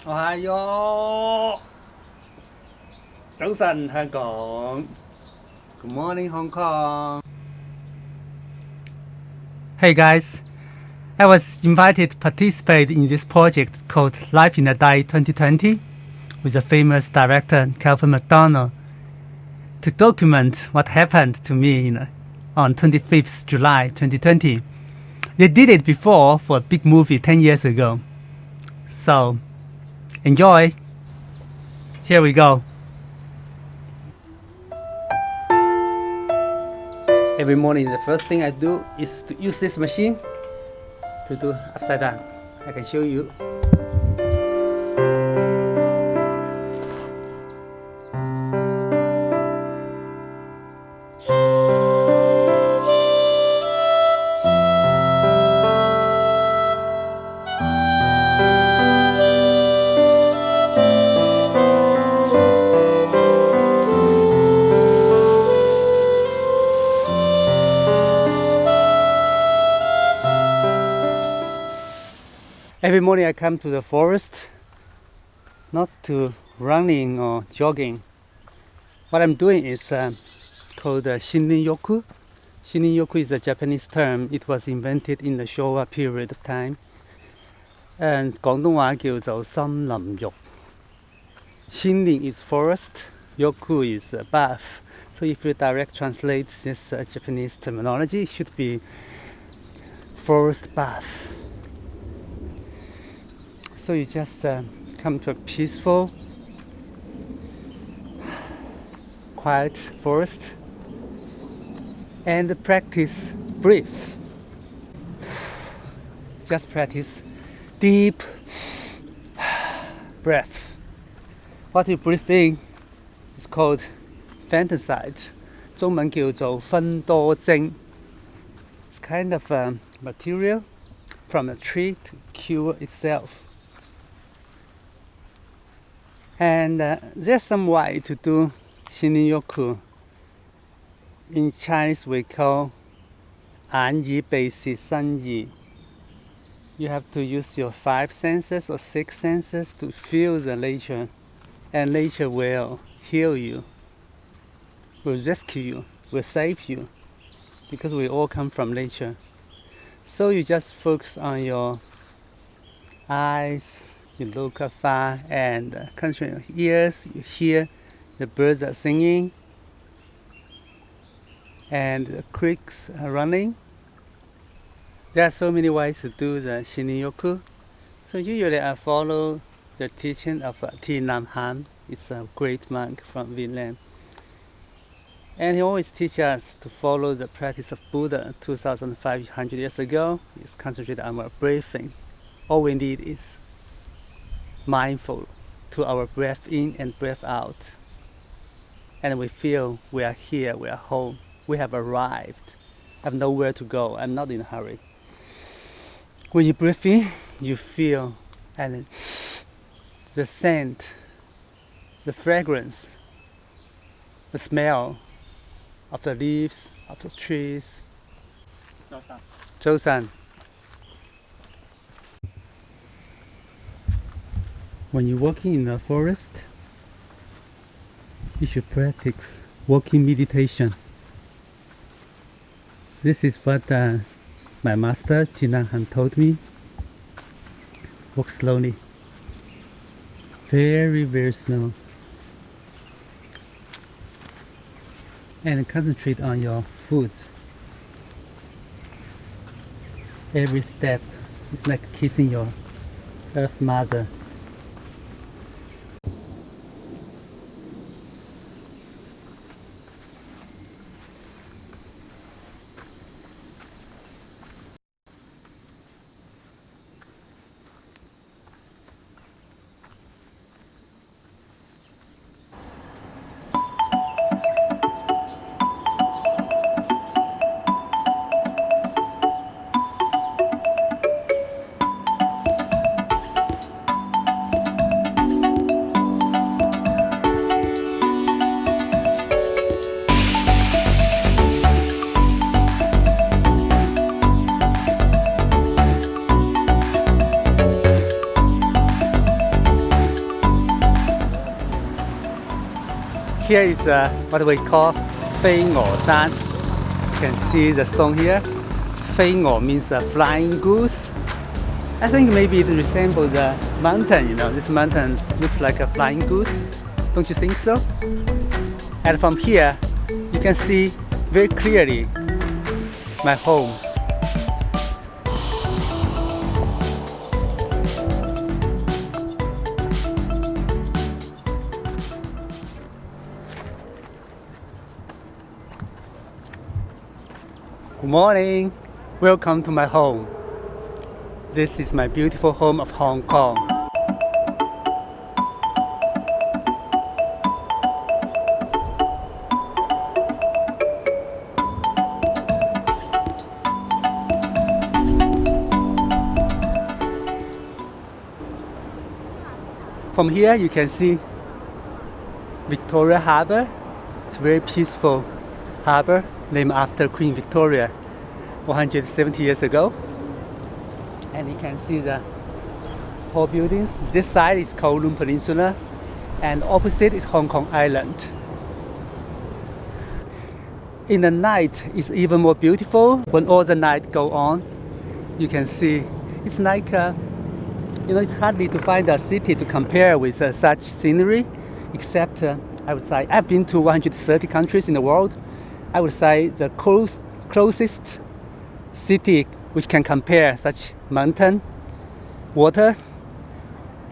おはよう。早晨香港。Good morning Hong Kong. Hey guys, I was invited to participate in this project called Life in the Day 2020 with the famous director Calvin McDonald to document what happened to me on 25th July 2020. They did it before for a big movie 10 years ago. So, enjoy! Here we go. Every morning, the first thing I do is to use this machine to do upside down. I can show you. Every morning I come to the forest, not to running or jogging. What I'm doing is called Shin Yoku. Shin Yoku is a Japanese term. It was invented in the Showa period of time. And 廣東話叫做森林浴。Shinrin is forest, Yoku is bath. So if you direct translate this Japanese terminology, it should be forest bath. So you just come to a peaceful, quiet forest and practice breathe. Just practice deep breath. What you breathe in is called fantasite. 中文叫做芬多精. It's kind of a material from a tree to cure itself. And there's some way to do Shin Yoku. In Chinese we call 眼耳鼻舌身意. You have to use your 5 senses or 6 senses to feel the nature, and nature will heal you, will rescue you, will save you, because we all come from nature. So you just focus on your eyes, you look afar and concentrate on your ears, you hear the birds are singing and the creeks are running. There are so many ways to do the Shin Yoku. So usually I follow the teaching of Thi Nam Han. It's a great monk from Vietnam. And he always teaches us to follow the practice of Buddha 2,500 years ago. It's concentrated on our breathing. All we need is mindful to our breath in and breath out. And we feel we are here, we are home, we have arrived. I have nowhere to go, I'm not in a hurry. When you breathe in, you feel and the scent, the fragrance, the smell of the leaves, of the trees. 周三. When you're walking in the forest, you should practice walking meditation. This is what my master Thi Nam Han told me. Walk slowly, very, very slow, and concentrate on your foot. Every step is like kissing your Earth Mother. here is what we call 飛鵝山. You can see the stone here. 飛鵝 means flying goose. I think maybe it resembles the mountain, you know. This mountain looks like a flying goose. Don't you think so? And from here, you can see very clearly my home. Good morning. Welcome to my home. This is my beautiful home of Hong Kong. From here you can see Victoria Harbour. It's a very peaceful harbour named after Queen Victoria 170 years ago. And you can see the tall buildings. This side is Kowloon Peninsula and opposite is Hong Kong Island. In the night it's even more beautiful. When all the night go on, you can see it's like it's hardly to find a city to compare with such scenery, except I would say I've been to 130 countries in the world. I would say the closest city which can compare such mountain, water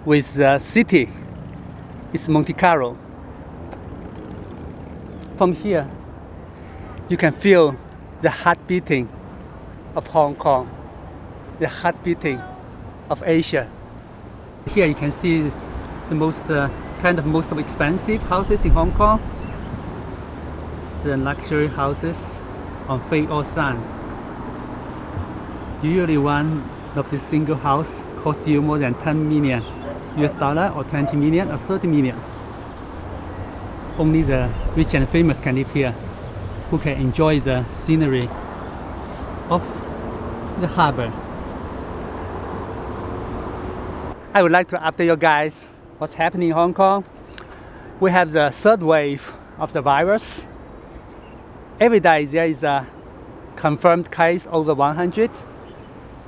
with the city is Monte Carlo. From here, you can feel the heart beating of Hong Kong, the heart beating of Asia. Here you can see the most expensive houses in Hong Kong. The luxury houses on Fei O Shan. Usually one of this single house costs you more than 10 million US dollar or 20 million or 30 million. Only the rich and famous can live here, who can enjoy the scenery of the harbor. I would like to update you guys what's happening in Hong Kong. We have the third wave of the virus. Every day there is a confirmed case over 100.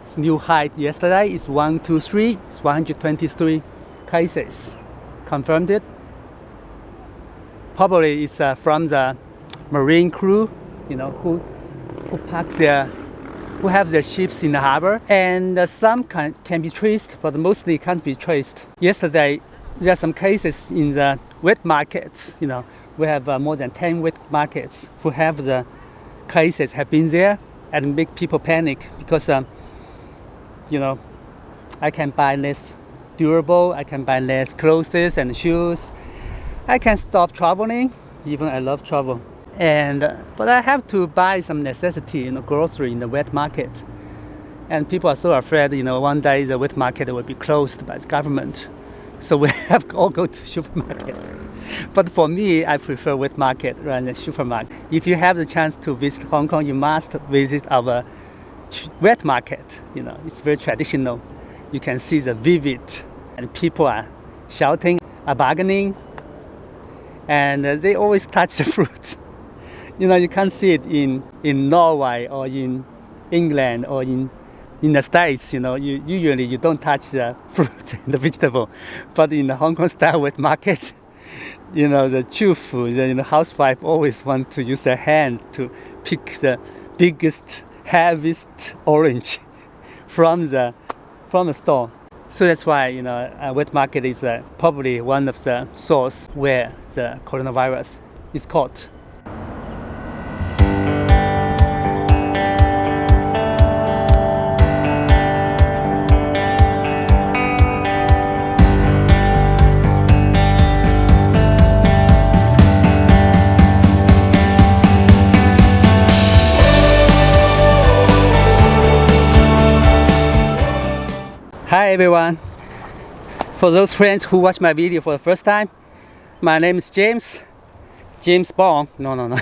It's new height yesterday is 123. It's 123 cases confirmed it. Probably it's from the marine crew, who have their ships in the harbor, and some can be traced, but mostly can't be traced. Yesterday, there are some cases in the wet markets. We have more than 10 wet markets who have the cases have been there and make people panic because, I can buy less durable, I can buy less clothes and shoes. I can stop traveling, even I love travel. But I have to buy some necessity, grocery in the wet market. And people are so afraid, one day the wet market will be closed by the government. So we have to all go to supermarket. But for me, I prefer wet market rather than supermarket. If you have the chance to visit Hong Kong, you must visit our wet market. It's very traditional. You can see the vivid, and people are shouting, are bargaining, and they always touch the fruit. You can't see it in Norway or in England or in the States. Usually you don't touch the fruit and the vegetable. But in the Hong Kong style wet market, the chufu, the housewife always want to use their hand to pick the biggest, heaviest orange from the store. So that's why, a wet market is probably one of the source where the coronavirus is caught. Hi everyone. For those friends who watch my video for the first time, my name is James Bong. No.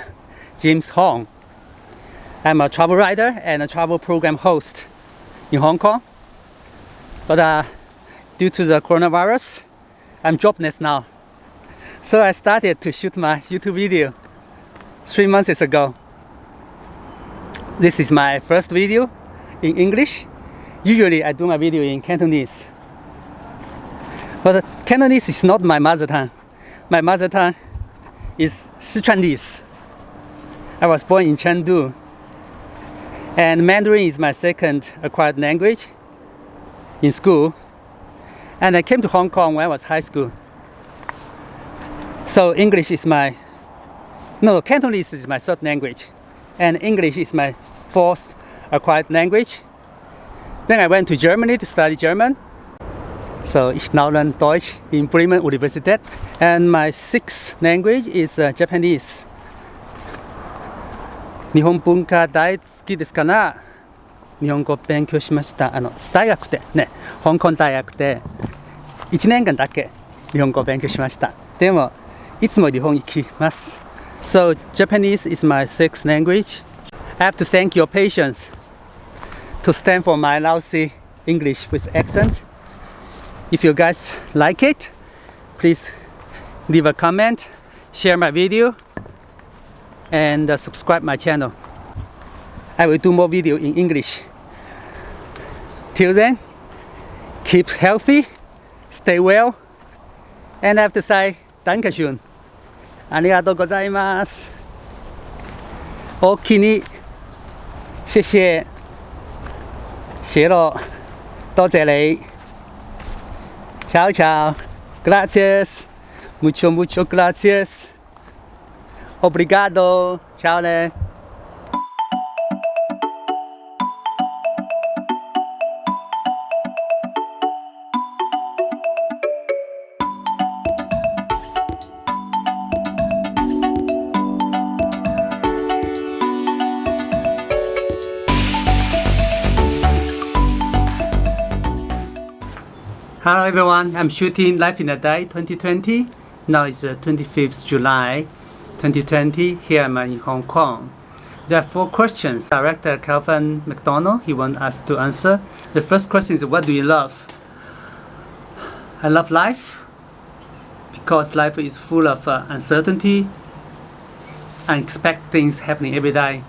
James Hong. I'm a travel writer and a travel program host in Hong Kong. But due to the coronavirus, I'm jobless now. So I started to shoot my YouTube video 3 months ago. This is my first video in English. Usually I do my video in Cantonese. But Cantonese is not my mother tongue. My mother tongue is Sichuanese. I was born in Chengdu. And Mandarin is my second acquired language in school. And I came to Hong Kong when I was high school. So English is Cantonese is my third language. And English is my fourth acquired language. Then I went to Germany to study German. So ich now learn Deutsch in Bremen Universität. And my sixth language is Japanese. 日本文化大好きですかな。日本語勉強しました。大学でね、香港大学で1年間だけ日本語勉強しました。でもいつも日本行きます。So Japanese is my sixth language. I have to thank your patience to stand for my lousy English with accent. If you guys like it, please leave a comment, share my video, and subscribe my channel. I will do more video in English. Till then, keep healthy, stay well, and I have to say, Dankeschön. ありがとうございます。おおきに、謝謝。謝咯，多謝你。Ciao, ciao. Gracias. Mucho, mucho gracias. Obrigado. Ciao 咧。Hello everyone, I'm shooting Life in a Day 2020. Now it's 25th July 2020. Here I'm in Hong Kong. There are 4 questions. Director Calvin McDonald, he wants us to answer. The first question is, what do you love? I love life because life is full of uncertainty, unexpected things happening every day,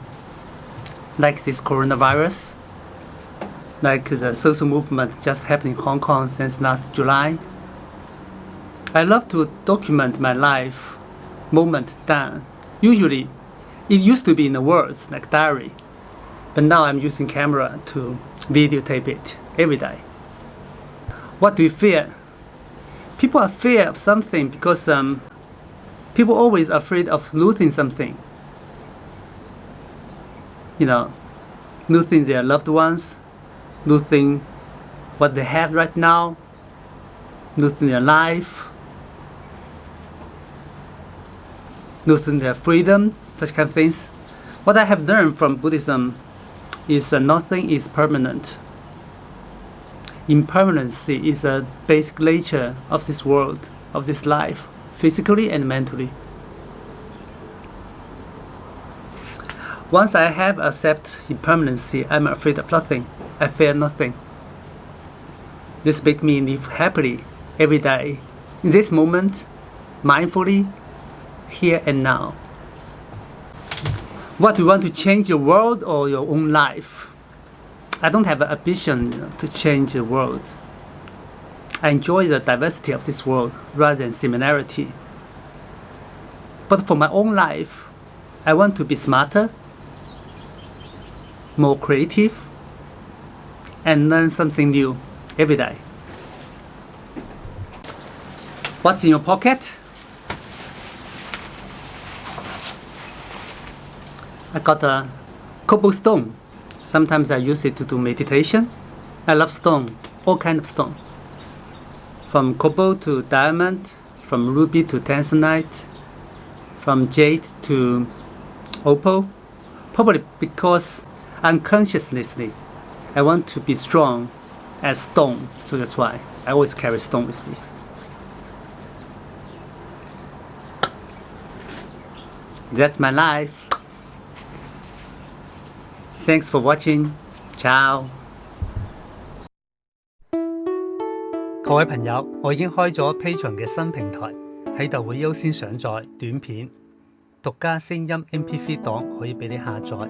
like this coronavirus. Like the social movement just happening in Hong Kong since last July. I love to document my life, moment down. Usually, it used to be in the words, like diary. But now I'm using camera to videotape it every day. What do you fear? People are afraid of something because people are always afraid of losing something. Losing their loved ones, losing what they have right now, losing their life, losing their freedom, such kind of things. What I have learned from Buddhism is nothing is permanent. Impermanency is a basic nature of this world, of this life, physically and mentally. Once I have accepted impermanency, I'm afraid of nothing. I fear nothing. This makes me live happily every day, in this moment, mindfully, here and now. What do you want to change your world or your own life? I don't have an ambition to change the world. I enjoy the diversity of this world rather than similarity. But for my own life, I want to be smarter, more creative, and learn something new every day. What's in your pocket? I got a cobblestone. Sometimes I use it to do meditation. I love stone, all kinds of stones. From cobalt to diamond, from ruby to tanzanite, from jade to opal. Probably because unconsciously I want to be strong as stone, so that's why I always carry stone with me. That's my life. Thanks for watching. Ciao. 各位朋友，我已經開咗 Patreon 嘅新平台，喺度會優先上載短片、獨家聲音 MP3 檔可以俾你下載，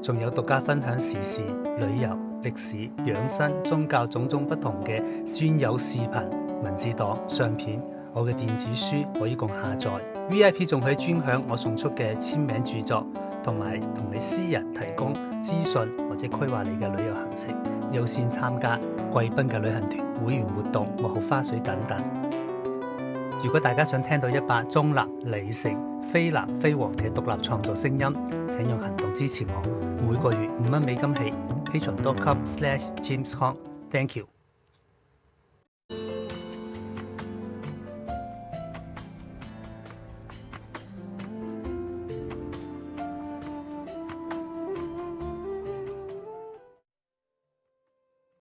仲有獨家分享時事、旅遊、歷史、養生、宗教種種不同嘅專有視頻、文字檔、相片，我嘅電子書可以共下載。VIP 仲可以專享我送出嘅簽名著作，同埋同你私人提供資訊或者規劃你嘅旅遊行程，優先參加貴賓嘅旅行團、會員活動、幕後花絮等等。如果大家想聽到一把中立、理性、非藍非黃嘅獨立創作聲音，請用行動支持我。每個月$5起 ，patreon.com/JamesKong。Thank you。